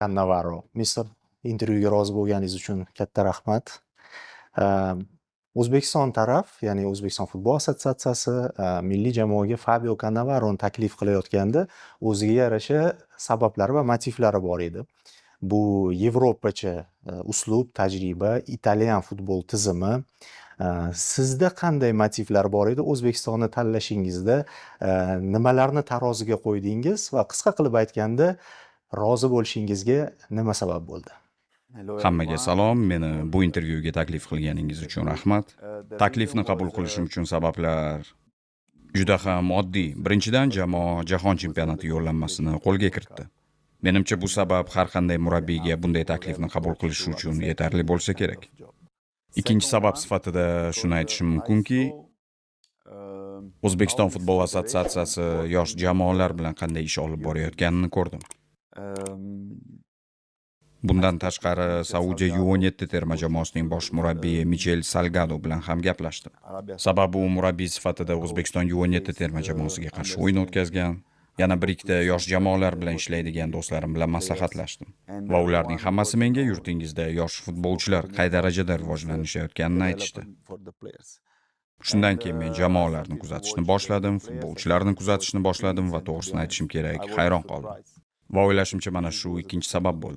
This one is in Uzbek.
Cannavaro. Misr intervyuga rozi bo'lganingiz uchun katta rahmat. O'zbekiston taraf, ya'ni O'zbekiston futbol assotsiatsiyasi milliy jamoaga Fabio Cannavaroni taklif qilayotganda o'ziga yarasha sabablari va motivlari bor edi. Bu Yevropacha uslub, tajriba, italyan futbol tizimi. Sizda qanday motivlar bor edi? O'zbekistonni tanlashingizda nimalarni taroziga qo'ydingiz va qisqa qilib aytganda rozi bo'lishingizga nima sabab bo'ldi? Hammaga salom, meni bu intervyuga taklif qilganingiz uchun rahmat. Taklifni qabul qilishim uchun sabablar juda ham oddiy. Birinchidan, jamoa jahon chempionati yo'llanmasini qo'lga kiritdi. Menimcha bu sabab har qanday murabbiyga bunday taklifni qabul qilish uchun yetarli bo'lsa kerak. Ikkinchi sabab sifatida shuni aytishim mumkinki, O'zbekiston futbol assotsiatsiyasi yosh jamoalar bilan qanday ish olib borayotganini ko'rdim. Bundan tashqari, Saudiya U17 terma jamoasining bosh murabbiyi Michel Salgado bilan ham gaplashdim. Sababi u murabbiy sifatida O'zbekiston U17 terma jamoasiga qarshi o'yin o'tkazgan. Yana bir ikkita yosh jamoalar bilan ishlaydigan do'stlarim bilan maslahatlashdim. Va ularning hammasi menga yurtingizda yosh futbolchilar qay darajada rivojlanishayotganini aytishdi. Shundan keyin men jamoalarni kuzatishni boshladim, futbolchilarni kuzatishni boshladim va to'g'risini aytishim kerak, hayron qoldim. Va o'ylashimcha mana shu ikkinchi sabab bo'ldi.